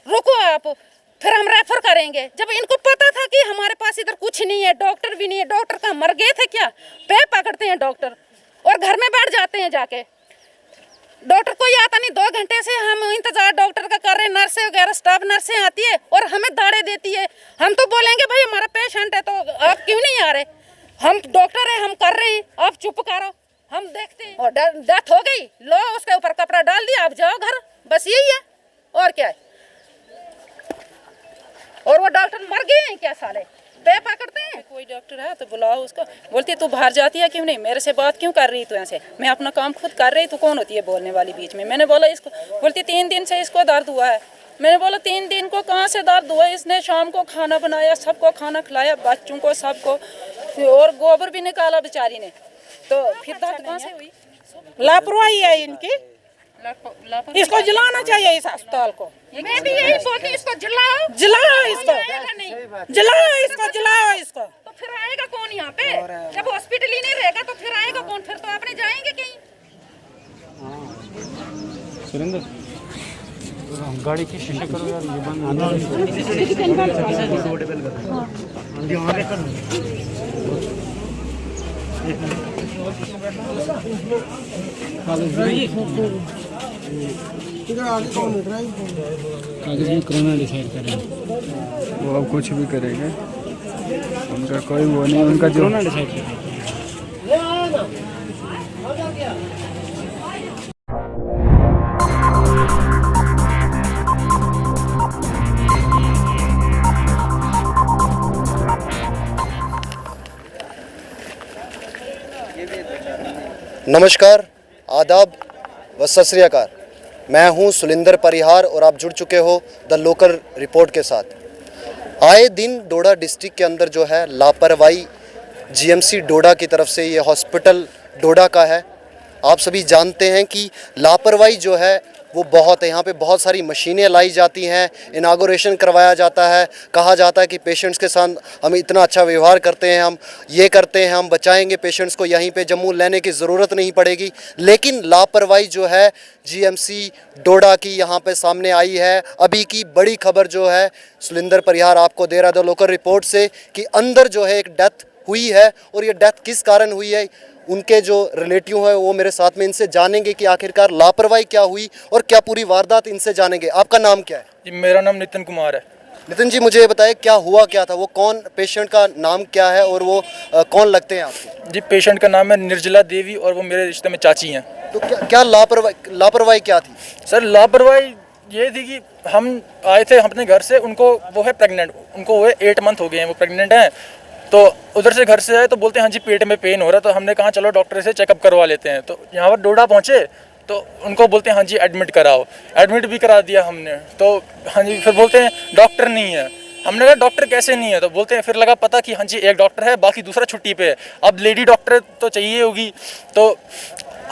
रुको आप, फिर हम रेफर करेंगे। जब इनको पता था कि हमारे पास इधर कुछ नहीं है, डॉक्टर भी नहीं है, डॉक्टर कहाँ मर गए थे क्या, पे पकड़ते हैं डॉक्टर और घर में बैठ जाते हैं जाके। डॉक्टर कोई आता नहीं, 2 घंटे से हम इंतजार डॉक्टर का कर रहे हैं। नर्सें वगैरह स्टाफ नर्सें आती है और हमें दाड़े देती है। हम तो बोलेंगे भाई हमारा पेशेंट है तो आप क्यों नहीं आ रहे, हम डॉक्टर है, हम कर रहे हैं, आप चुप करो, हम देखते हैं। और डेथ हो गई, लो उसके ऊपर कपड़ा डाल दिया, आप जाओ घर, बस यही है और क्या है। और वो डॉक्टर मर गए हैं क्या साले, पे पकड़ते हैं। कोई डॉक्टर है तो बुलाओ उसको। बोलती है तू बाहर जाती है क्यों नहीं, मेरे से बात क्यों कर रही तू ऐसे, मैं अपना काम खुद कर रही, तू कौन होती है बोलने वाली बीच में। मैंने बोला इसको, बोलती 3 दिन से इसको दर्द हुआ है। मैंने बोला 3 दिन को कहाँ से दर्द हुआ, इसने शाम को खाना बनाया, सबको खाना खिलाया, बच्चों को सबको, और गोबर भी निकाला बेचारी ने, तो फिर दर्द कहाँ से हुई। लापरवाही है इनकी, इसको जलाना चाहिए इस अस्पताल को। मैं भी यही बोलती, इसको जलाओ, जलाओ इसको, जलाओ इसको, जलाओ इसको। तो फिर आएगा कौन यहाँ पे, जब हॉस्पिटल ही नहीं रहेगा तो फिर आएगा कौन, फिर तो आपने जाएंगे कहीं। सुरेंद्र गाड़ी की शीशे करो यार, ये बंद कागज में कोरोना डिसाइड करेंगे, वो अब कुछ भी करेंगे, उनका कोई वो नहीं, उनका जो कोरोना डिसाइड करेंगे। नमस्कार, आदाब व सत श्री अकाल। मैं हूं सुलिंदर परिहार और आप जुड़ चुके हो द लोकल रिपोर्ट के साथ। आए दिन डोडा डिस्ट्रिक्ट के अंदर जो है लापरवाही जीएमसी डोडा की तरफ से, ये हॉस्पिटल डोडा का है। आप सभी जानते हैं कि लापरवाही जो है वो बहुत है। यहाँ पे बहुत सारी मशीनें लाई जाती हैं, इनागोरेशन करवाया जाता है, कहा जाता है कि पेशेंट्स के साथ हम इतना अच्छा व्यवहार करते हैं, हम ये करते हैं, हम बचाएंगे पेशेंट्स को, यहीं पे जम्मू लेने की ज़रूरत नहीं पड़ेगी। लेकिन लापरवाही जो है जीएमसी डोडा की यहाँ पे सामने आई है। अभी की बड़ी खबर जो है सुलिंदर परिहार आपको दे रहा था लोकल रिपोर्ट से, कि अंदर जो है एक डेथ हुई है, और ये डेथ किस कारण हुई है, उनके जो रिलेटिव हैं वो मेरे साथ में, इनसे जानेंगे कि आखिरकार लापरवाही क्या हुई और क्या पूरी वारदात, इनसे जानेंगे। आपका नाम क्या है? जी मेरा नाम नितिन कुमार है। नितिन जी, मुझे बताइए क्या हुआ क्या था, वो कौन, पेशेंट का नाम क्या है और वो कौन लगते हैं आपके? जी पेशेंट का नाम है निर्जला देवी और वो मेरे रिश्ते में चाची हैं। तो क्या लापरवाही क्या थी? सर लापरवाही ये थी कि हम आए थे अपने घर से, उनको वो है प्रेग्नेंट, उनको वो है 8 मंथ हो गए हैं, वो प्रेग्नेंट हैं। तो उधर से घर से आए तो बोलते हैं हाँ जी पेट में पेन हो रहा है, तो हमने कहा चलो डॉक्टर से चेकअप करवा लेते हैं। तो यहाँ पर डोडा पहुँचे तो उनको बोलते हैं हाँ जी एडमिट कराओ, एडमिट भी करा दिया हमने। तो हाँ जी फिर बोलते हैं डॉक्टर नहीं है। हमने कहा डॉक्टर कैसे नहीं है, तो बोलते हैं फिर लगा पता कि हाँ जी एक डॉक्टर है, बाकी दूसरा छुट्टी पे है, अब लेडी डॉक्टर तो चाहिए होगी। तो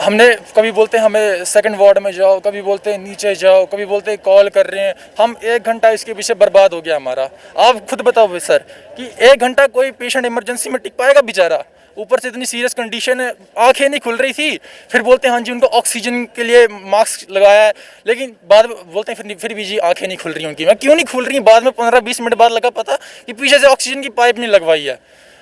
हमने कभी बोलते हैं हमें सेकंड वार्ड में जाओ, कभी बोलते हैं नीचे जाओ, कभी बोलते हैं कॉल कर रहे हैं। हम 1 घंटा इसके पीछे बर्बाद हो गया हमारा। आप खुद बताओ सर कि 1 घंटा कोई पेशेंट इमरजेंसी में टिक पाएगा बेचारा, ऊपर से इतनी सीरियस कंडीशन है, आंखें नहीं खुल रही थी। फिर बोलते हैं हाँ जी उनको ऑक्सीजन के लिए मास्क लगाया है, लेकिन बाद में बोलते हैं फिर भी जी आंखें नहीं खुल रही उनकी। मैं क्यों नहीं खुल रही, बाद में 15-20 मिनट बाद लगा पता कि पीछे से ऑक्सीजन की पाइप नहीं लगवाई है।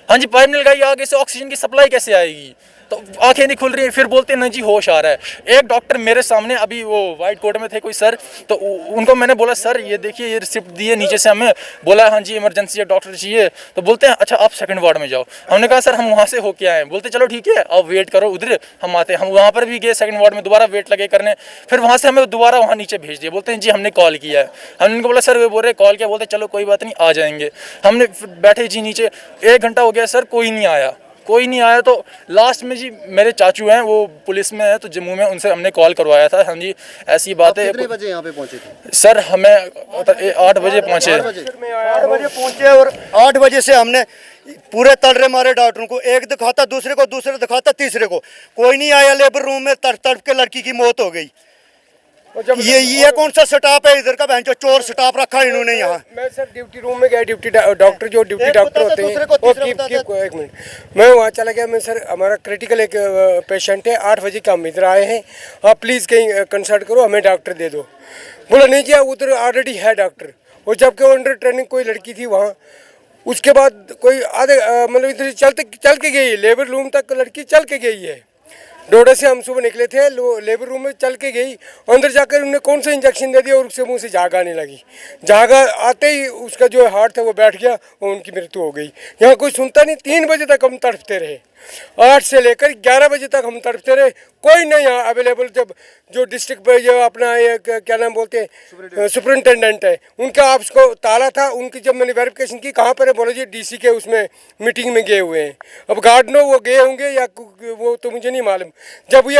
हाँ जी पाइप नहीं लगाई, आगे से ऑक्सीजन की सप्लाई कैसे आएगी, तो आंखें नहीं खुल रही हैं। फिर बोलते हैं नहीं जी होश आ रहा है। एक डॉक्टर मेरे सामने, अभी वो वाइट कोट में थे कोई सर, तो उनको मैंने बोला सर ये देखिए ये रिसिप्ट दी है नीचे से, हमें बोला हाँ जी इमरजेंसी है, डॉक्टर चाहिए। तो बोलते हैं अच्छा आप सेकंड वार्ड में जाओ। हमने कहा सर हम वहाँ से होके आए हैं। बोलते चलो ठीक है आप वेट करो उधर, हम आते हैं। हम वहाँ पर भी गए सेकंड वार्ड में, दोबारा वेट लगे करने, फिर वहाँ से हमें दोबारा वहाँ नीचे भेज दिया। बोलते हैं जी हमने कॉल किया है। हमने उनको बोला सर वे बोल रहे कॉल किया, बोलते चलो कोई बात नहीं आ जाएंगे। हमने बैठे जी नीचे, 1 घंटा हो गया सर, कोई नहीं आया, कोई नहीं आया। तो लास्ट में जी मेरे चाचू हैं वो पुलिस में है तो जम्मू में, उनसे हमने कॉल करवाया था। हाँ जी ऐसी बात है। कितने बजे यहाँ पे पहुँचे थे? सर हमें 8 बजे पहुँचे। 8 बजे पहुँचे और 8 बजे से हमने पूरे तलरे मारे डॉक्टरों को, एक दिखाता दूसरे को, दूसरे दिखाता तीसरे को, कोई नहीं आया। लेबर रूम में तड़प तड़प के लड़की की मौत हो गई। ये कौन सा स्टाफ है इधर का, जो चोर स्टाफ रखा है इन्होंने यहाँ। मैं सर ड्यूटी रूम में गया, ड्यूटी डॉक्टर जो ड्यूटी डॉक्टर होते हैं एक मिनट, मैं वहाँ चला गया। मैं सर हमारा क्रिटिकल एक पेशेंट है, 8 बजे का हम इधर आए हैं, आप प्लीज़ कहीं कंसल्ट करो, हमें डॉक्टर दे दो। बोला नहीं किया, उधर ऑलरेडी है डॉक्टर। और जबकि अंडर ट्रेनिंग कोई लड़की थी वहाँ, उसके बाद कोई आधे मतलब इधर चल के गई है, लेबर रूम तक लड़की चल के गई है। डोडा से हम सुबह निकले थे, लेबर रूम में चल के गई, अंदर जाकर उन्होंने कौन सा इंजेक्शन दे दिया और उसके मुंह से झाग आने लगी। झाग आते ही उसका जो हार्ट था वो बैठ गया और उनकी मृत्यु हो गई। यहाँ कोई सुनता नहीं। 3 बजे तक हम तड़पते रहे, 8 से लेकर 11 बजे तक हम तड़पते रहे, कोई नहीं यहाँ अवेलेबल। जब जो डिस्ट्रिक्ट पे जो अपना ये क्या नाम बोलते हैं सुपरिटेंडेंट है, उनका ऑफिस को ताला था। उनकी जब मैंने वेरिफिकेशन की कहाँ पर है, बोला जी डीसी के उसमें मीटिंग में गए हुए हैं। अब गार्ड नो वो गए होंगे या वो तो मुझे नहीं मालूम। जब ये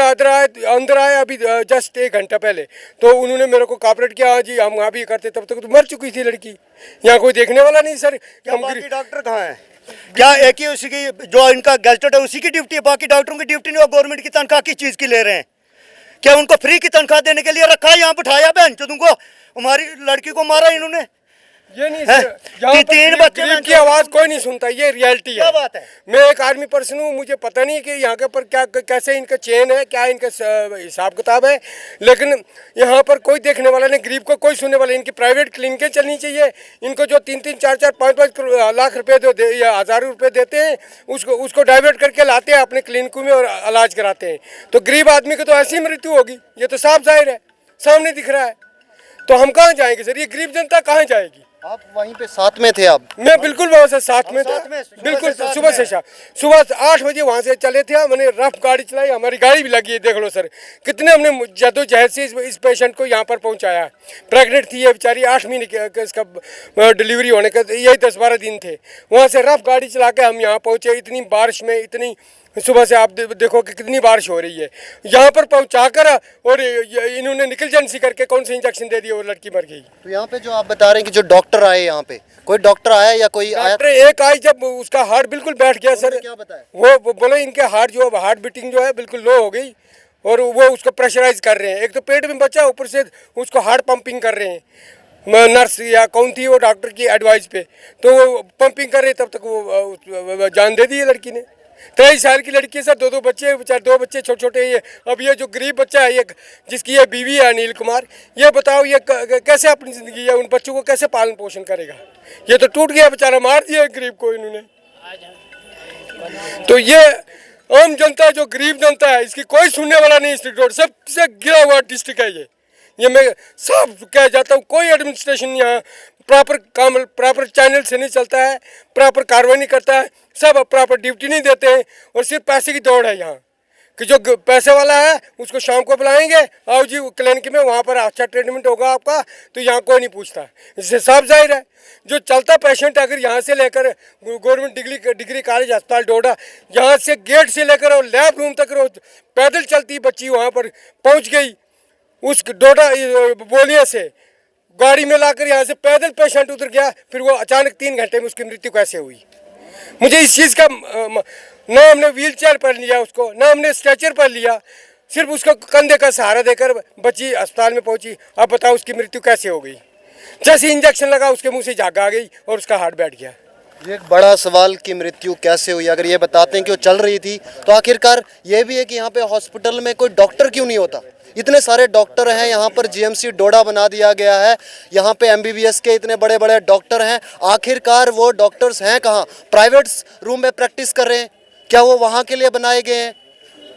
अंदर आए अभी जस्ट 1 घंटा पहले, तो उन्होंने मेरे को कॉपरेट किया, हाँ जी हम वहाँ भी करते, तब तक तो मर चुकी थी लड़की। यहाँ कोई देखने वाला नहीं सर। बाकी डॉक्टर कहाँ है? क्या एक ही उसी की जो इनका गैजेटेड है उसी की ड्यूटी है? बाकी डॉक्टरों की ड्यूटी नहीं। वो गवर्नमेंट की तनख्वाह किस चीज़ की ले रहे हैं? क्या उनको फ्री की तनख्वाह देने के लिए रखा है? यहाँ बिठाया बहन चोदों को, हमारी लड़की को मारा इन्होंने। ये नहीं सर, यहाँ पर 3 बच्चे गरीब की आवाज़ कोई नहीं सुनता, ये रियलिटी है। क्या बात है? मैं एक आर्मी पर्सन हूँ, मुझे पता नहीं कि यहाँ के पर क्या कैसे इनका चेन है, क्या इनका हिसाब किताब है, लेकिन यहाँ पर कोई देखने वाला नहीं, गरीब को कोई सुनने वाला। इनकी प्राइवेट क्लिनिकें चलनी चाहिए। इनको जो 3-3, 4-4, 5-5 लाख रुपए या हज़ारों रुपये देते हैं, उसको डाइवर्ट करके लाते हैं अपने क्लिनिकों में और इलाज कराते हैं। तो गरीब आदमी की तो ऐसी मृत्यु होगी, ये तो साफ जाहिर है, सामने दिख रहा है। तो हम कहाँ जाएंगे सर? ये गरीब जनता कहाँ जाएगी? आप वहीं पे साथ में थे? आप? मैं बिल्कुल वहाँ से साथ में था, बिल्कुल सुबह से शाम। सुबह 8 बजे वहाँ से चले थे, मैंने रफ गाड़ी चलाई, हमारी गाड़ी भी लगी है, देख लो सर कितने हमने जद्दोजहद से इस पेशेंट को यहाँ पर पहुँचाया। प्रेग्नेंट थी ये बेचारी, 8 महीने का इसका डिलीवरी होने का, यही 10-12 दिन थे। वहाँ से रफ गाड़ी चला के हम यहाँ पहुँचे, इतनी बारिश में, इतनी सुबह से आप देखो कि कितनी बारिश हो रही है। यहाँ पर पहुँचा कर और इन्होंने निकलजेंसी करके कौन सा इंजेक्शन दे दिया और लड़की मर गई। तो यहाँ पे जो आप बता रहे हैं कि जो डॉक्टर आए, यहाँ पे कोई डॉक्टर आया या कोई आया? डॉक्टर एक आई, जब उसका हार्ट बिल्कुल बैठ गया सर। क्या बताया? वो बोले इनके हार्ट बीटिंग जो है बिल्कुल लो हो गई और वो उसको प्रेशराइज कर रहे हैं। एक तो पेट में बच्चा, ऊपर से उसको हार्ट पंपिंग कर रहे हैं। नर्स या कौन थी वो, डॉक्टर की एडवाइस पे तो वो पंपिंग कर रहे, तब तक वो जान दे दी है लड़की ने। 23 साल की लड़की है सर, 2 बच्चे, 2 बच्चे छोटे छोटे। ये अब ये जो गरीब बच्चा है, ये जिसकी ये बीवी है अनिल कुमार, ये बताओ ये कैसे अपनी ज़िंदगी है, उन बच्चों को कैसे पालन पोषण करेगा? ये तो टूट गया बेचारा, मार दिया गरीब को इन्होंने। तो ये आम जनता, जो गरीब जनता है, इसकी कोई सुनने वाला नहीं। डिस्ट्रिक्ट सबसे गिरा हुआ डिस्ट्रिक्ट है ये मैं साफ कह जाता हूँ। कोई एडमिनिस्ट्रेशन यहाँ प्रॉपर चैनल से नहीं चलता है, प्रॉपर कार्रवाई नहीं करता है, सब प्रॉपर ड्यूटी नहीं देते हैं और सिर्फ पैसे की दौड़ है यहाँ कि जो पैसे वाला है उसको शाम को बुलाएंगे, आओ जी क्लिनिक में, वहाँ पर अच्छा ट्रीटमेंट होगा आपका। तो यहाँ कोई नहीं पूछता। इससे साफ जाहिर है जो चलता पेशेंट अगर यहाँ से लेकर गवर्नमेंट डिग्री कॉलेज अस्पताल डोडा, यहाँ से गेट से लेकर और लैब रूम तक पैदल चलती बच्ची वहाँ पर पहुँच गई, उस डोडा बोलिया से गाड़ी में लाकर यहाँ से पैदल पेशेंट उतर गया, फिर वो अचानक 3 घंटे में उसकी मृत्यु कैसे हुई? मुझे इस चीज़ का ना हमने व्हील चेयर पर लिया उसको, ना हमने स्ट्रेचर पर लिया, सिर्फ उसको कंधे का सहारा देकर बच्ची अस्पताल में पहुंची। अब बताओ उसकी मृत्यु कैसे हो गई? जैसे इंजेक्शन लगा उसके मुंह से झाग आ गई और उसका हार्ट बैठ गया। ये एक बड़ा सवाल कि मृत्यु कैसे हुई। अगर ये बताते हैं कि वो चल रही थी, तो आखिरकार ये भी है कि यहाँ पे हॉस्पिटल में कोई डॉक्टर क्यों नहीं होता? इतने सारे डॉक्टर हैं यहाँ पर, जीएमसी डोडा बना दिया गया है, यहाँ पे एमबीबीएस के इतने बड़े बड़े डॉक्टर हैं, आखिरकार वो डॉक्टर्स हैं कहाँ? प्राइवेट रूम में प्रैक्टिस कर रहे हैं क्या? वो वहाँ के लिए बनाए गए हैं?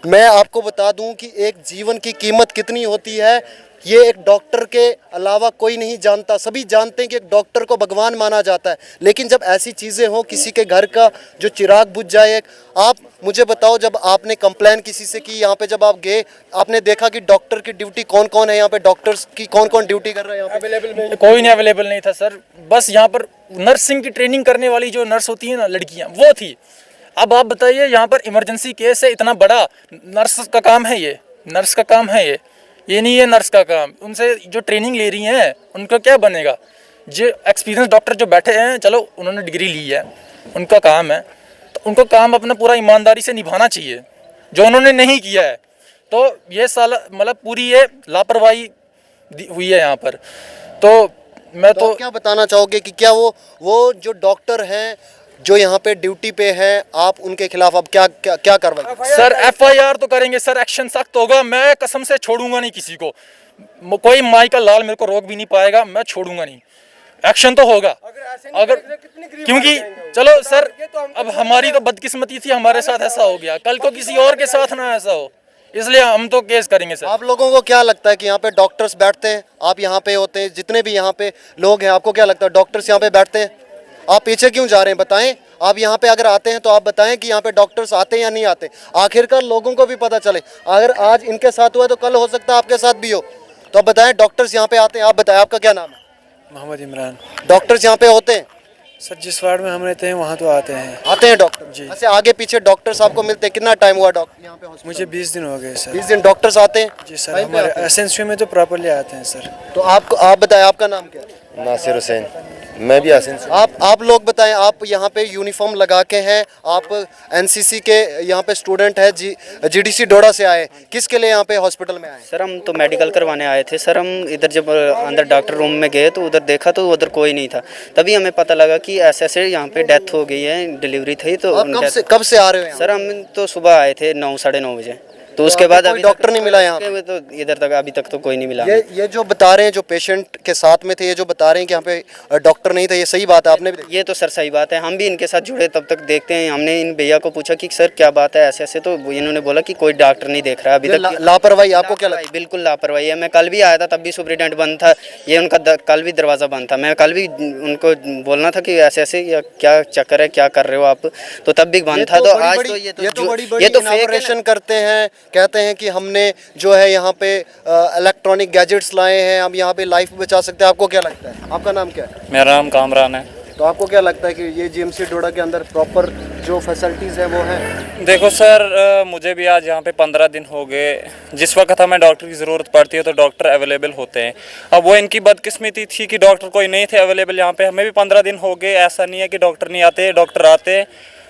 मैं आपको बता दूं कि एक जीवन की कीमत कितनी होती है, ये एक डॉक्टर के अलावा कोई नहीं जानता। सभी जानते हैं कि एक डॉक्टर को भगवान माना जाता है, लेकिन जब ऐसी चीज़ें हों, किसी के घर का जो चिराग बुझ जाए। आप मुझे बताओ, जब आपने कंप्लेन किसी से की, यहाँ पे जब आप गए, आपने देखा कि डॉक्टर की ड्यूटी कौन कौन है यहाँ पे, डॉक्टर्स की कौन कौन ड्यूटी कर रहे हैं यहाँ पे? अवेलेबल कोई नहीं, अवेलेबल नहीं था सर। बस यहाँ पर नर्सिंग की ट्रेनिंग करने वाली जो नर्स होती है ना, लड़कियाँ, वो थी। अब आप बताइए, यहाँ पर इमरजेंसी केस है, इतना बड़ा, नर्स का काम है ये, नर्स का काम है ये नहीं है नर्स का काम। उनसे जो ट्रेनिंग ले रही हैं उनका क्या बनेगा? जो एक्सपीरियंस डॉक्टर जो बैठे हैं, चलो उन्होंने डिग्री ली है, उनका काम है, तो उनको काम अपना पूरा ईमानदारी से निभाना चाहिए, जो उन्होंने नहीं किया है। तो ये साल मतलब पूरी ये लापरवाही हुई है यहाँ पर। तो मैं तो क्या बताना चाहोगे कि क्या वो जो डॉक्टर हैं जो यहाँ पे ड्यूटी पे हैं, आप उनके खिलाफ अब क्या कार्रवाई? सर FIR तो करेंगे सर, एक्शन सख्त होगा। मैं कसम से छोड़ूंगा नहीं किसी को। कोई माई का लाल मेरे को रोक भी नहीं पाएगा, मैं छोड़ूंगा नहीं, एक्शन तो होगा। अगर क्योंकि चलो सर, अब हमारी तो बदकिस्मती थी, हमारे साथ ऐसा हो गया, कल को किसी और के साथ ना ऐसा हो, इसलिए हम तो केस करेंगे सर। आप लोगों को क्या लगता है कि यहाँ पे डॉक्टर्स बैठते हैं, आप यहाँ पे होते हैं, जितने भी यहाँ पे लोग हैं, आपको क्या लगता है डॉक्टर्स यहाँ पे बैठते हैं? आप पीछे क्यों जा रहे हैं बताएं? आप यहाँ पे अगर आते हैं तो आप बताएं कि यहाँ पे डॉक्टर्स आते हैं या नहीं आते, आखिरकार लोगों को भी पता चले। अगर आज इनके साथ हुआ तो कल हो सकता है आपके साथ भी हो, तो आप बताएं डॉक्टर्स यहाँ पे आते हैं? आप बताएं, आपका क्या नाम है? मोहम्मद इमरान। डॉक्टर्स यहाँ पे होते हैं सर, जिस वार्ड में हम रहते हैं वहाँ तो आते हैं डॉक्टर जी। ऐसे आगे पीछे डॉक्टर्स आपको मिलते हैं? कितना टाइम हुआ डॉक्टर यहाँ पे? मुझे 20 दिन हो गए सर। 20 दिन डॉक्टर्स आते हैं जी सर, हमारे एसएनसी में तो प्रॉपरली आते हैं सर। तो आप बताएं, आपका नाम क्या है? नासिर हुसैन। मैं भी आसिन से। आप लोग बताएं, आप यहाँ पे यूनिफॉर्म लगा के हैं, आप एनसीसी के यहाँ पे स्टूडेंट है, जीडीसी डोडा से आए, किसके लिए यहाँ पे हॉस्पिटल में आए? सर हम तो मेडिकल करवाने आए थे सर। हम इधर जब अंदर डॉक्टर रूम में गए तो उधर देखा तो उधर कोई नहीं था, तभी हमें पता लगा कि ऐसे यहाँ पे डेथ हो गई है, डिलीवरी थी। तो कब से आ रहे हो सर? हम तो सुबह आए थे 9 साढ़े 9 बजे, तो उसके बाद अभी डॉक्टर नहीं मिला यहाँ पे? तो इधर तक अभी तक तो कोई नहीं मिला। ये जो बता रहे हैं, जो पेशेंट के साथ में थे, ये जो बता रहे हैं कि यहाँ पे डॉक्टर नहीं था, ये सही बात है? आपने भी? ये तो सर सही बात है, हम भी इनके साथ जुड़े तब तक देखते हैं। हमने इन भैया को पूछा कि सर क्या बात है ऐसे ऐसे, तो इन्होंने बोला कि कोई डॉक्टर नहीं देख रहा अभी तक। लापरवाही आपको क्या लगता है? बिल्कुल लापरवाही है। मैं कल भी आया था, तब भी सुपरिटेंडेंट बंद था, ये उनका कल भी दरवाज़ा बंद था। मैं कल भी उनको बोलना था कि ऐसे ऐसे या क्या चक्कर है, क्या कर रहे हो आप, तो तब भी बंद था। तो आज तो ये तो इनॉग्रेशन करते हैं, कहते हैं कि हमने जो है यहाँ पे इलेक्ट्रॉनिक गैजेट्स लाए हैं, हम यहाँ पे लाइफ बचा सकते हैं। आपको क्या लगता है? आपका नाम क्या है? मेरा नाम कामरान है। तो आपको क्या लगता है कि ये जीएमसी डोडा के अंदर प्रॉपर जो फैसिलिटीज़ है वो हैं? देखो सर, मुझे भी आज यहाँ पे 15 दिन हो गए। जिस वक्त हमें डॉक्टर की ज़रूरत पड़ती है तो डॉक्टर अवेलेबल होते हैं। अब वो इनकी बदकिस्मती थी कि डॉक्टर कोई नहीं थे अवेलेबल यहाँ पे। हमें भी 15 दिन हो गए, ऐसा नहीं है कि डॉक्टर नहीं आते, डॉक्टर आते,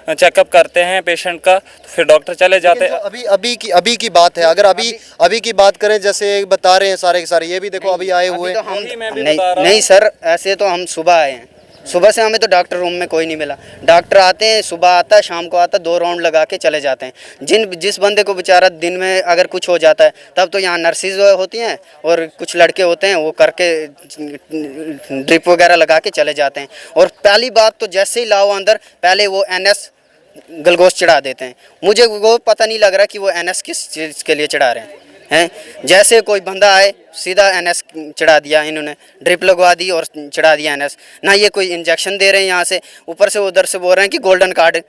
चेकअप करते हैं पेशेंट का, तो फिर डॉक्टर चले जाते हैं। अभी की बात है, अगर अभी की बात करें, जैसे बता रहे हैं सारे के सारे, ये भी देखो अभी आए हुए। नहीं सर, ऐसे तो हम सुबह आए हैं, सुबह से हमें तो डॉक्टर रूम में कोई नहीं मिला। डॉक्टर आते हैं, सुबह आता है, शाम को आता है, 2 राउंड लगा के चले जाते हैं। जिस बंदे को बेचारा दिन में अगर कुछ हो जाता है तब तो यहाँ नर्सिस होती हैं और कुछ लड़के होते हैं, वो करके ड्रिप वगैरह लगा के चले जाते हैं। और पहली बात तो जैसे ही लाओ अंदर, पहले वो NS ग्लूकोज चढ़ा देते हैं। मुझे वो पता नहीं लग रहा कि वो NS किस चीज़ के लिए चढ़ा रहे हैं। जैसे कोई बंदा आए, सीधा NS चढ़ा दिया इन्होंने, ड्रिप लगवा दी और चढ़ा दिया NS। ना ये कोई इंजेक्शन दे रहे हैं यहाँ से, ऊपर से उधर से बोल रहे हैं कि गोल्डन कार्ड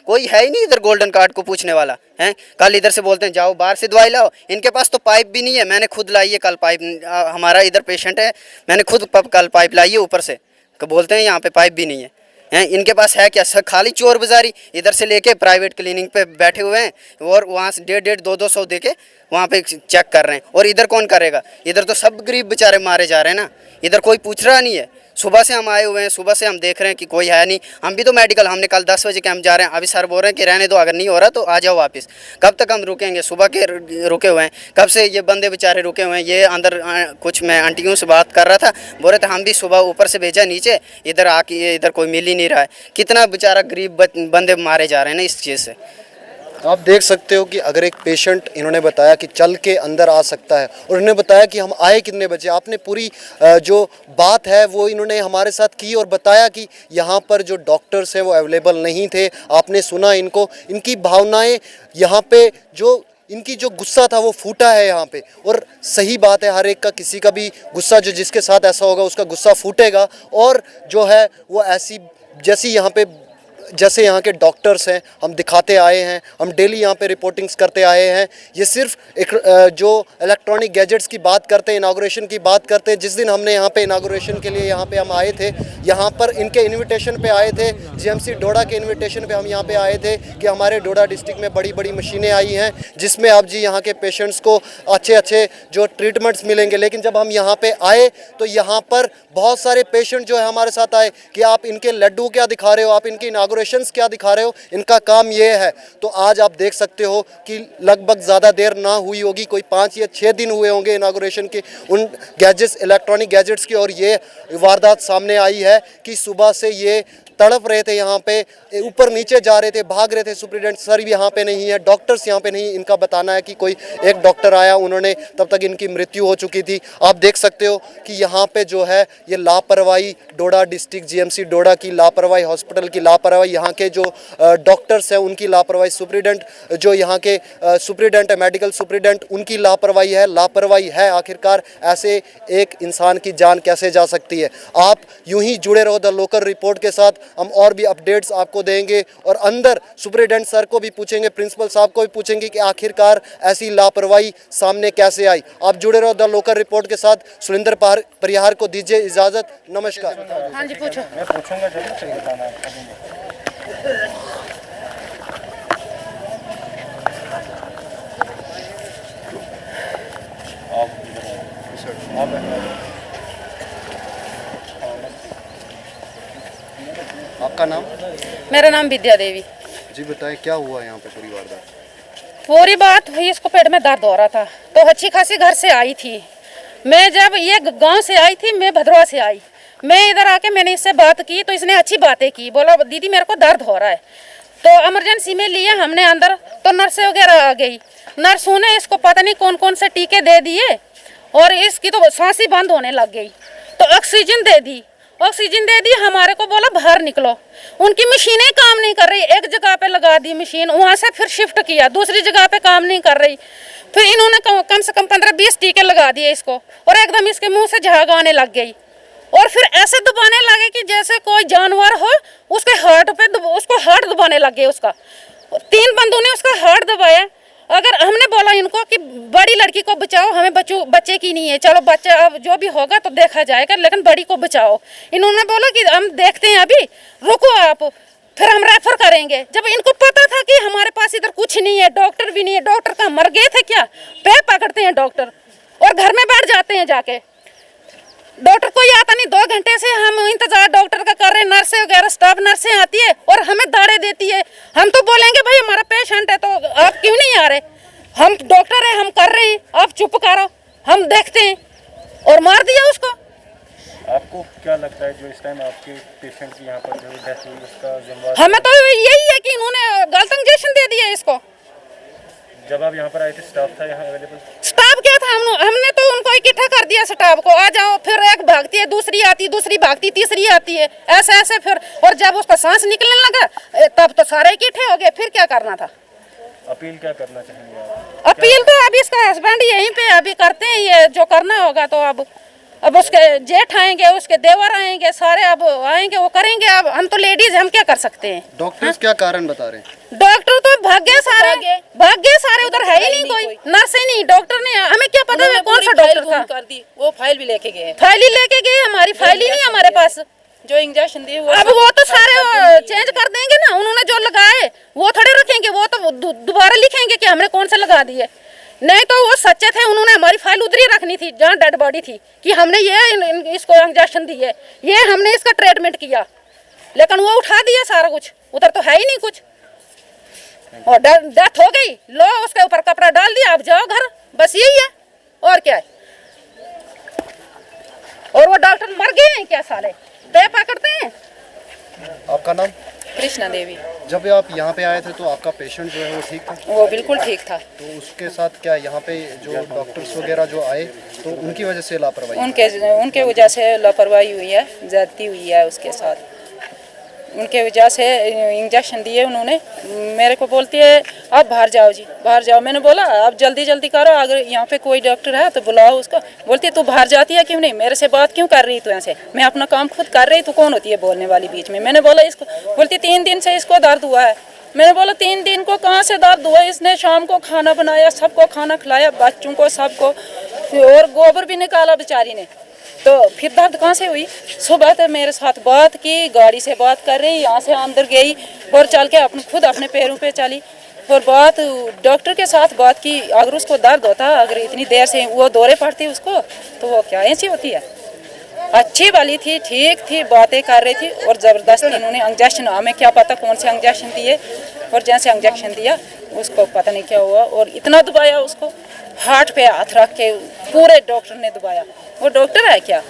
कोई है ही नहीं इधर गोल्डन कार्ड को पूछने वाला है। कल इधर से बोलते हैं जाओ बाहर से दवाई लाओ, इनके पास तो पाइप भी नहीं है। मैंने खुद लाई है कल पाइप, हमारा इधर पेशेंट है, मैंने खुद कल पाइप लाई है ऊपर से, बोलते हैं यहाँ पे पाइप भी नहीं है। इनके पास है क्या? खाली चोर बाजारी, इधर से लेके प्राइवेट क्लिनिक पे बैठे हुए हैं और वहाँ से 1.5 200 दे के वहाँ पे चेक कर रहे हैं। और इधर कौन करेगा? इधर तो सब गरीब बेचारे मारे जा रहे हैं ना, इधर कोई पूछ रहा नहीं है। सुबह से हम आए हुए हैं, सुबह से हम देख रहे हैं कि कोई है नहीं। हम भी तो मेडिकल, हमने कल 10 बजे कैंप जा रहे हैं, अभी सर बोल रहे हैं कि रहने दो, अगर नहीं हो रहा तो आ जाओ वापस। कब तक हम रुकेंगे? सुबह के रुके हुए हैं, कब से ये बंदे बेचारे रुके हुए हैं। ये अंदर कुछ मैं आंटियों से बात कर रहा था, बोल रहे थे हम भी सुबह ऊपर से भेजा नीचे, इधर आके इधर कोई मिल ही नहीं रहा है। कितना बेचारा गरीब बंदे मारे जा रहे हैं ना इस चीज़ से। आप देख सकते हो कि अगर एक पेशेंट, इन्होंने बताया कि चल के अंदर आ सकता है, और इन्होंने बताया कि हम आए कितने बजे, आपने पूरी जो बात है वो इन्होंने हमारे साथ की और बताया कि यहाँ पर जो डॉक्टर्स हैं वो अवेलेबल नहीं थे। आपने सुना इनको, इनकी भावनाएं यहाँ पे, जो इनकी जो गुस्सा था वो फूटा है यहाँ पे। और सही बात है, हर एक का, किसी का भी गुस्सा, जो जिसके साथ ऐसा होगा उसका गुस्सा फूटेगा। और जो है वो ऐसी, जैसे यहाँ के डॉक्टर्स हैं, हम दिखाते आए हैं, हम डेली यहाँ पे रिपोर्टिंग्स करते आए हैं। ये सिर्फ एक जो इलेक्ट्रॉनिक गैजेट्स की बात करते हैं, इनागुरेशन की बात करते हैं। जिस दिन हमने यहाँ पे इनागुरेशन के लिए यहाँ पे हम आए थे, यहाँ पर इनके इन्विटेशन पे आए थे, जीएमसी डोडा के इन्विटेशन पे हम यहाँ पे आए थे कि हमारे डोडा डिस्ट्रिक्ट में बड़ी बड़ी मशीनें आई हैं जिसमें आप जी यहाँ के पेशेंट्स को अच्छे जो ट्रीटमेंट्स मिलेंगे। लेकिन जब हम यहाँ पे आए तो यहाँ पर बहुत सारे पेशेंट जो है हमारे साथ आए कि आप इनके लड्डू क्या दिखा रहे हो, आप इनके इनागुरेशंस क्या दिखा रहे हो, इनका काम ये है। तो आज आप देख सकते हो कि लगभग ज़्यादा देर ना हुई होगी, कोई 5 या 6 दिन हुए होंगे इनागुरेशन के उन गैजेट्स, इलेक्ट्रॉनिक गैजेट्स की, और ये वारदात सामने आई है कि सुबह से ये तड़प रहे थे, यहाँ पे ऊपर नीचे जा रहे थे, भाग रहे थे। सुप्रिटेंडेंट सर यहाँ पे नहीं है, डॉक्टर्स यहाँ पे नहीं। इनका बताना है कि कोई एक डॉक्टर आया, उन्होंने तब तक इनकी मृत्यु हो चुकी थी। आप देख सकते हो कि यहाँ पे जो है ये लापरवाही, डोडा डिस्ट्रिक्ट जीएमसी डोडा की लापरवाही, हॉस्पिटल की लापरवाही, यहाँ के जो डॉक्टर्स हैं उनकी लापरवाही, सुप्रिटेंडेंट जो यहाँ के सुप्रिटेंडेंट है, मेडिकल सुप्रिटेंडेंट, उनकी लापरवाही है। आखिरकार ऐसे एक इंसान की जान कैसे जा सकती है। आप यूं ही जुड़े रहो द लोकल रिपोर्ट के साथ, हम और भी अपडेट्स आपको देंगे और अंदर सुप्रिटेंडेंट सर को भी पूछेंगे, प्रिंसिपल साहब को भी पूछेंगे कि आखिरकार ऐसी लापरवाही सामने कैसे आई। आप जुड़े रहो द लोकल रिपोर्ट के साथ। सुलिंदर परिहार को दीजिए इजाजत। नमस्कार। हाँ जी पूछो। मैं पूछूंगा जरूर, सही बताना आपका नाम? मेरा नाम विद्या देवी। जी बताएं क्या हुआ यहाँ पे पूरी वारदात? पूरी बात हुई, इसको पेट में दर्द हो रहा था तो अच्छी खासी घर से आई थी। मैं जब ये गांव से आई थी, मैं भद्रवा से आई, मैं इधर आके मैंने इससे बात की तो इसने अच्छी बातें की। बोला दीदी मेरे को दर्द हो रहा है, तो इमरजेंसी में लिए हमने अंदर, तो नर्सें वगैरह आ गई। नर्सों ने इसको पता नहीं कौन कौन से टीके दे दिए और इसकी तो सांस ही बंद होने लग गई। तो ऑक्सीजन दे दी, हमारे को बोला बाहर निकलो। उनकी मशीनें काम नहीं कर रही, एक जगह पे लगा दी मशीन, वहाँ से फिर शिफ्ट किया, दूसरी जगह पे काम नहीं कर रही। फिर इन्होंने कम से कम 15-20 टीके लगा दिए इसको और एकदम इसके मुंह से झाग आने लग गई। और फिर ऐसे दबाने लगे कि जैसे कोई जानवर हो, उसके उसको हार्ट दबाने लग गए उसका। 3 बंदों ने उसका हार्ट दबाया। अगर हमने बोला इनको कि बड़ी लड़की को बचाओ, हमें बच्चे की नहीं है, चलो बच्चा अब जो भी होगा तो देखा जाएगा, लेकिन बड़ी को बचाओ। इन्होंने बोला कि हम देखते हैं, अभी रुको आप, फिर हम रेफर करेंगे। जब इनको पता था कि हमारे पास इधर कुछ नहीं है, डॉक्टर भी नहीं है, डॉक्टर का मर गए थे क्या, पैर पकड़ते हैं डॉक्टर और घर में बैठ जाते हैं जाके। डॉक्टर कोई आता नहीं, 2 घंटे से हम इंतजार डॉक्टर का कर रहे हैं। नर्सें वगैरह स्टाफ नर्सें आती है और हमें दाड़े देती है। हम तो बोलेंगे भाई हमारा पेशेंट है, तो आप क्यों नहीं आ रहे? हम डॉक्टर है, हम कर रहे हैं, आप चुप करो, हम देखते हैं। और मार दिया उसको। आपको क्या लगता है जो इस टाइम आपके पेशेंट की यहाँ पर जो डेथ हुई उसका जिम्मेदार? हमें तो यही है कि इन्होंने गलत इंजेक्शन दे दिया इसको। जब आप यहाँ पर आए थे स्टाफ था यहाँ अवेलेबल? स्टाफ क्या था, हमने तो उनको इकट्ठा कर दिया स्टाफ को, आ जाओ। फिर एक भागती है, दूसरी आती, दूसरी भागती, तीसरी आती है, ऐसे ऐसे फिर। और जब उसका सांस निकलने लगा तब तो सारे इकट्ठे हो गए। फिर क्या करना था? अपील क्या करना चाहेंगे आप? अपील तो अभी इसका हस्बैंड यहीं पे अभी करते हैं, ये जो करना होगा। तो अब उसके जेठ आएंगे, उसके देवर आएंगे, सारे अब आएंगे, वो करेंगे। अब हम तो लेडीज, हम क्या कर सकते हैं? डॉक्टर्स क्या कारण बता रहे हैं? डॉक्टर तो भाग गए सारे, उधर है ही नहीं कोई। नर्स ही नहीं, डॉक्टर नहीं। हमें क्या पता है कौन सा डॉक्टर था? कर दी, वो फाइल भी लेके गए। फाइल ही लेके गए, हमारी फाइल ही नहीं हमारे पास। जो इंजेक्शन दिए अब वो तो सारे चेंज कर देंगे ना, उन्होंने जो लगाए वो थोड़े रखेंगे, वो तो दोबारा लिखेंगे कि हमने कौन से लगा दिए। नहीं तो वो सच्चे थे, उन्होंने हमारी फाइल उधर ही रखनी थी जहाँ डेड बॉडी थी, कि हमने ये इसको इंजेक्शन दिए, ये हमने इसका ट्रीटमेंट किया। लेकिन वो उठा दिया सारा कुछ, उधर तो है ही नहीं कुछ। और डेथ हो गई, लो उसके ऊपर कपड़ा डाल दिया, अब जाओ घर, बस यही है और क्या है। और वो डॉक्टर मर गए हैं क्या साले, पैर पकड़ते हैं। आपका नाम? कृष्णा देवी। जब आप यहाँ पे आए थे तो आपका पेशेंट जो है वो ठीक था? वो बिल्कुल ठीक था। तो उसके साथ क्या यहाँ पे जो डॉक्टर्स वगैरह जो आए तो उनकी वजह से लापरवाही? उनके वजह से लापरवाही हुई है, ज्यादती हुई है उसके साथ। उनके वजह से इंजेक्शन दिए उन्होंने। मेरे को बोलती है आप बाहर जाओ जी, बाहर जाओ। मैंने बोला आप जल्दी जल्दी करो, अगर यहाँ पे कोई डॉक्टर है तो बुलाओ उसको। बोलती है तू बाहर जाती है क्यों नहीं, मेरे से बात क्यों कर रही तू ऐसे, मैं अपना काम खुद कर रही, तू कौन होती है बोलने वाली बीच में। मैंने बोला इसको, बोलती 3 दिन से इसको दर्द हुआ है। मैंने बोला 3 दिन को कहाँ से दर्द हुआ? इसने शाम को खाना बनाया, सबको खाना खिलाया, बच्चों को सबको, और गोबर भी निकाला बेचारी ने, तो फिर दर्द कहाँ से हुई? सुबह तो मेरे साथ बात की, गाड़ी से बात कर रही, यहाँ से अंदर गई और चल के खुद अपने पैरों पे चली और बात डॉक्टर के साथ बात की। अगर उसको दर्द होता, अगर इतनी देर से वो दौरे पड़ती उसको, तो वो क्या ऐसी होती है? अच्छी वाली थी, ठीक थी, बातें कर रही थी और ज़बरदस्ती इन्होंने इंजेक्शन, हमें क्या पता कौन से इंजेक्शन दिए, और जैसे इंजेक्शन दिया उसको पता नहीं क्या हुआ और इतना दबाया उसको, हार्ट पे हाथ रख के पूरे डॉक्टर ने दबाया। वो डॉक्टर है क्या?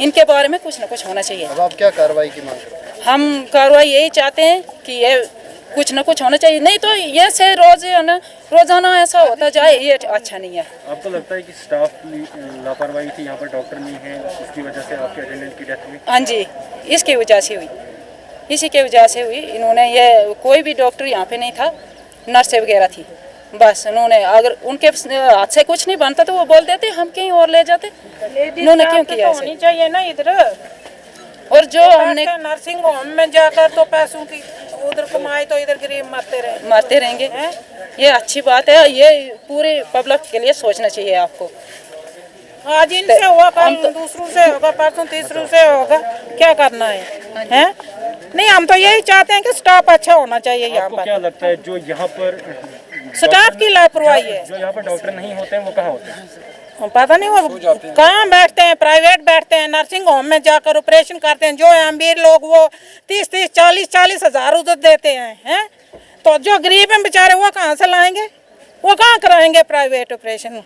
इनके बारे में कुछ ना कुछ होना चाहिए। अब आप क्या कार्रवाई की मांग करते हैं? हम कार्रवाई यही चाहते हैं कि ये कुछ ना कुछ होना चाहिए, नहीं तो ये से रोजाना ऐसा होता जाए, ये अच्छा नहीं है। आपको लगता है कि स्टाफ की लापरवाही थी, यहाँ पर डॉक्टर नहीं है, इसकी वजह से आपके अटेंडेंट की डेथ हुई? हाँ जी, इसकी वजह से हुई, इसी के वजह से हुई। इन्होंने ये कोई भी डॉक्टर यहाँ पे नहीं था, नर्स वगैरह थी, बस उन्होंने अगर उनके हाथ से कुछ नहीं बनता तो वो बोल देते हम कहीं और ले जाते। इन्होंने क्यों किया ऐसे? चाहिए ना इधर, और जो हमने नर्सिंग होम में जाकर तो पैसों की उधर कमाए तो इधर गरीब मरते रहेंगे। ये अच्छी बात है, ये पूरे पब्लिक के लिए सोचना चाहिए आपको। आज इनसे हुआ, कल दूसरों से होगा, परसों तीसरों से होगा, क्या करना है, हैं? नहीं, हम तो यही चाहते हैं कि स्टाफ अच्छा होना चाहिए यहाँ पर। क्या लगता है जो यहाँ पर स्टाफ की लापरवाही है? जो यहाँ पर डॉक्टर नहीं होते हैं वो कहाँ होते हैं? पता नहीं वो कहाँ बैठते हैं, प्राइवेट बैठते हैं, नर्सिंग होम में जाकर ऑपरेशन करते हैं। जो अमीर लोग वो 30-30, 40-40 हजार उधर देते हैं, तो जो गरीब हैं बेचारे वो कहाँ से लाएंगे, वो कहाँ कराएंगे प्राइवेट ऑपरेशन?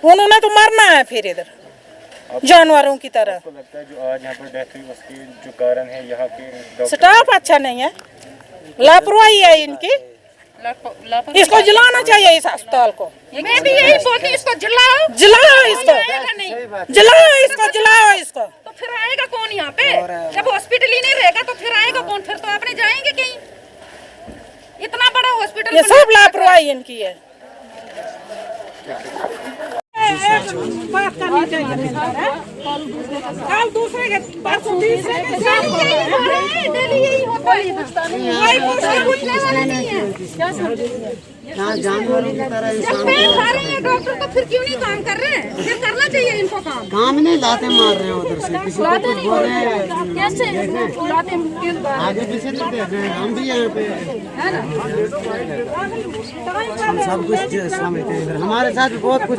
उन्होंने तो मरना है फिर इधर जानवरों की तरह। आपको लगता है जो आज यहाँ पर डेथ हुई उसके जो कारण है यहाँ के स्टाफ अच्छा नहीं है, लापरवाही है इनकी, इसको जलाना चाहिए इस अस्पताल को। मैं भी यही बोलती, इसको जलाओ, जलाओ इसको, जलाओ इसको, जलाओ इसको। तो फिर आएगा कौन यहाँ पे? जब हॉस्पिटल ही नहीं रहेगा तो फिर आएगा कौन? फिर तो अपने जाएंगे कहीं, इतना बड़ा हॉस्पिटल। ये सब लापरवाही इनकी है। बात करनी चाहिए, कल दूसरे के परसों तीसरे के डेली यही होता है, जानवरों की तरह जब पेड़ खा रहे हैं डॉक्टर तो फिर क्यों नहीं काम कर रहे हैं? फिर करना चाहिए इनको काम नहीं लाते मार रहे हैं उधर से, किसी को कुछ बोल रहे हैं, कैसे आगे पीछे नहीं देख रहे हैं। हम भी यहाँ पे हम सब कुछ समझते हैं, इधर हमारे साथ भी बहुत कुछ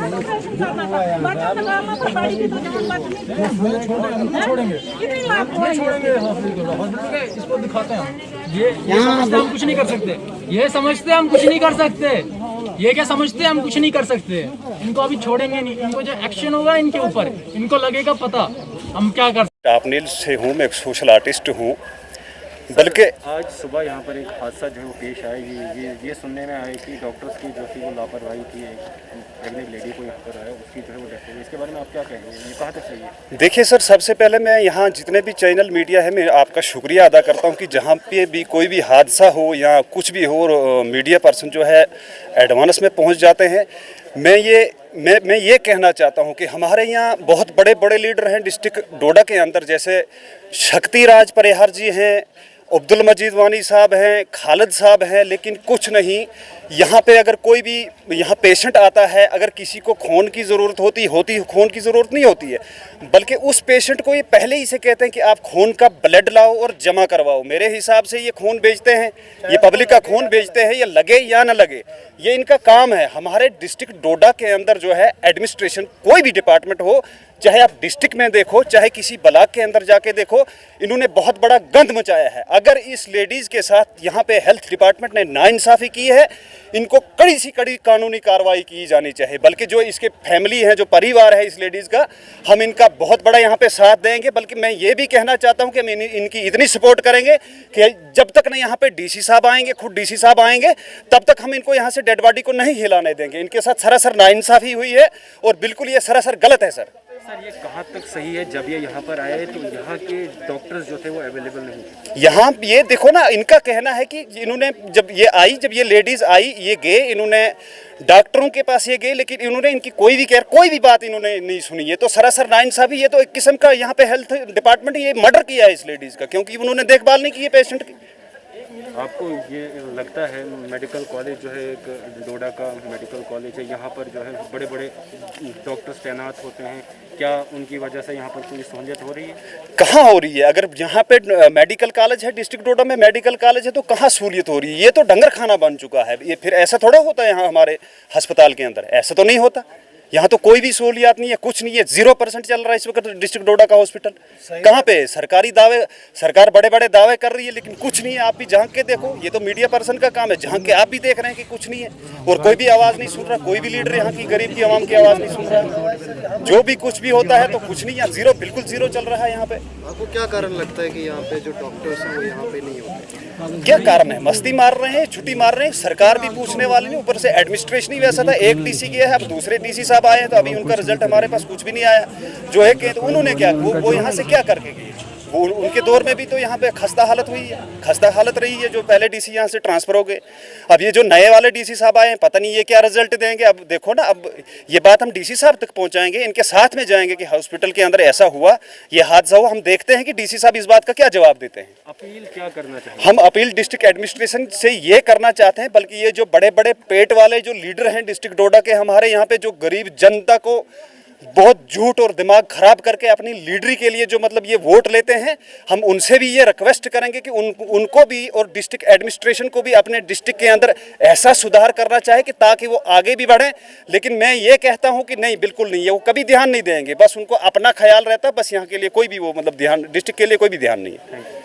इसको दिखाते हैं। ये हम कुछ नहीं कर सकते, ये समझते हम कुछ नहीं कर सकते, ये क्या समझते हम कुछ नहीं कर सकते। इनको अभी छोड़ेंगे नहीं, इनको जो एक्शन होगा इनके ऊपर इनको लगेगा पता हम क्या कर। आपनील से हूँ, मैं एक सोशल आर्टिस्ट हूँ। बल्कि आज सुबह यहाँ पर एक हादसा जो है पेश आया, ये सुनने में आया कि डॉक्टर्स की जो थी वो लापरवाही थी, एक प्रेग्नेंट लेडी को यहाँ पर आया, उसकी जो है वो डेथ हुई। इसके बारे में आप क्या कहेंगे, ये कहाँ तक सही है? देखिए सर, सबसे पहले मैं यहाँ जितने भी चैनल मीडिया है मैं आपका शुक्रिया अदा करता हूँ कि जहाँ पे भी कोई भी हादसा हो या कुछ भी हो, मीडिया पर्सन जो है एडवांस में पहुँच जाते हैं। मैं ये कहना चाहता हूँ कि हमारे यहाँ बहुत बड़े बड़े लीडर हैं डिस्ट्रिक्ट डोडा के अंदर, जैसे शक्ति राज परिहार जी हैं, अब्दुल मजीद वानी साहब हैं, खालिद साहब हैं, लेकिन कुछ नहीं। यहाँ पे अगर कोई भी यहाँ पेशेंट आता है, अगर किसी को खून की ज़रूरत होती खून की ज़रूरत नहीं होती है, बल्कि उस पेशेंट को ये पहले ही से कहते हैं कि आप खून का ब्लड लाओ और जमा करवाओ। मेरे हिसाब से ये खून बेचते हैं, ये पब्लिक का खून बेचते हैं, ये लगे या ना लगे ये इनका काम है। हमारे डिस्ट्रिक्ट डोडा के अंदर जो है एडमिनिस्ट्रेशन, कोई भी डिपार्टमेंट हो, चाहे आप डिस्ट्रिक्ट में देखो चाहे किसी ब्लॉक के अंदर जाके देखो, इन्होंने बहुत बड़ा गंद मचाया है। अगर इस लेडीज़ के साथ यहाँ पे हेल्थ डिपार्टमेंट ने नाइंसाफ़ी की है, इनको कड़ी सी कड़ी कानूनी कार्रवाई की जानी चाहिए। बल्कि जो इसके फैमिली है, जो परिवार है इस लेडीज़ का, हम इनका बहुत बड़ा यहाँ पे साथ देंगे। बल्कि मैं ये भी कहना चाहता हूँ कि हम इनकी इतनी सपोर्ट करेंगे कि जब तक ना यहाँ पे डीसी साहब आएंगे, खुद डीसी साहब आएंगे, तब तक हम इनको यहाँ से डेड बॉडी को नहीं हिलाने देंगे। इनके साथ सरासर नाइंसाफ़ी हुई है और बिल्कुल ये सरासर गलत है सर। सर ये कहाँ तक सही है? जब ये यहाँ पर आए तो यहाँ के डॉक्टर्स जो थे वो अवेलेबल नहीं थे। यहाँ ये देखो ना, इनका कहना है कि इन्होंने जब ये लेडीज़ आई, ये गए, इन्होंने डॉक्टरों के पास ये गए, लेकिन इन्होंने इनकी कोई भी बात इन्होंने नहीं सुनी। ये तो सरासर नाइंसाफ़ी, ये तो एक किस्म का यहाँ पे हेल्थ डिपार्टमेंट ये मर्डर किया है इस लेडीज़ का, क्योंकि उन्होंने देखभाल नहीं की है पेशेंट की। आपको ये लगता है मेडिकल कॉलेज जो है एक डोडा का मेडिकल कॉलेज है, यहाँ पर जो है बड़े बड़े डॉक्टर्स तैनात होते हैं, क्या उनकी वजह से यहाँ पर कोई सहूलियत हो रही है? कहाँ हो रही है? अगर यहाँ पे मेडिकल कॉलेज है, डिस्ट्रिक्ट डोडा में मेडिकल कॉलेज है, तो कहाँ सहूलियत हो रही है? ये तो डंगर खाना बन चुका है। ये फिर ऐसा थोड़ा होता है यहाँ हमारे अस्पताल के अंदर, ऐसा तो नहीं होता। यहाँ तो कोई भी सहूलियात नहीं है, कुछ नहीं है, 0% चल रहा है इस वक्त डिस्ट्रिक्ट डोडा का हॉस्पिटल। कहाँ पे सरकारी दावे, सरकार बड़े बड़े दावे कर रही है लेकिन कुछ नहीं है। आप भी झांक के देखो, ये तो मीडिया पर्सन का काम है, झांक के आप भी देख रहे हैं कि कुछ नहीं है और कोई भी आवाज़ नहीं सुन रहा, कोई भी लीडर यहाँ की गरीब की आवाम की आवाज़ नहीं सुन रहा। जो भी कुछ भी होता है तो कुछ नहीं, यहाँ जीरो, बिल्कुल जीरो चल रहा है यहाँ पे। आपको क्या कारण लगता है कि यहाँ पे जो डॉक्टर्स हैं वो यहाँ पे नहीं होते? क्या कारण है? मस्ती मार रहे हैं, छुट्टी मार रहे हैं, सरकार भी पूछने वाली नहीं, ऊपर से एडमिनिस्ट्रेशन ही वैसा था। एक डीसी गया है, अब दूसरे डीसी साहब आए हैं तो अभी उनका रिजल्ट हमारे पास कुछ भी नहीं आया। जो है कि तो उन्होंने क्या, वो यहाँ से क्या करके गए? वो उनके दौर में भी तो यहाँ पे खस्ता हालत हुई है, खस्ता हालत रही है। जो पहले डीसी यहाँ से ट्रांसफर हो गए, अब ये जो नए वाले डीसी साहब आए हैं पता नहीं ये क्या रिजल्ट देंगे। अब देखो ना, अब ये बात हम डीसी साहब तक पहुँचाएंगे, इनके साथ में जाएंगे कि हॉस्पिटल के अंदर ऐसा हुआ, ये हादसा हुआ। हम देखते हैं कि डीसी साहब इस बात का क्या जवाब देते हैं। अपील क्या करना चाहिए? हम अपील डिस्ट्रिक्ट एडमिनिस्ट्रेशन से ये करना चाहते हैं, बल्कि ये जो बड़े बड़े पेट वाले जो लीडर हैं डिस्ट्रिक्ट डोडा के, हमारे यहाँ पे जो गरीब जनता को बहुत झूठ और दिमाग खराब करके अपनी लीडरी के लिए जो मतलब ये वोट लेते हैं, हम उनसे भी ये रिक्वेस्ट करेंगे कि उनको भी और डिस्ट्रिक्ट एडमिनिस्ट्रेशन को भी अपने डिस्ट्रिक्ट के अंदर ऐसा सुधार करना चाहिए कि ताकि वो आगे भी बढ़ें। लेकिन मैं ये कहता हूँ कि नहीं, बिल्कुल नहीं है, वो कभी ध्यान नहीं देंगे, बस उनको अपना ख्याल रहता है, बस यहाँ के लिए कोई भी वो मतलब ध्यान, डिस्ट्रिक्ट के लिए कोई भी ध्यान नहीं है।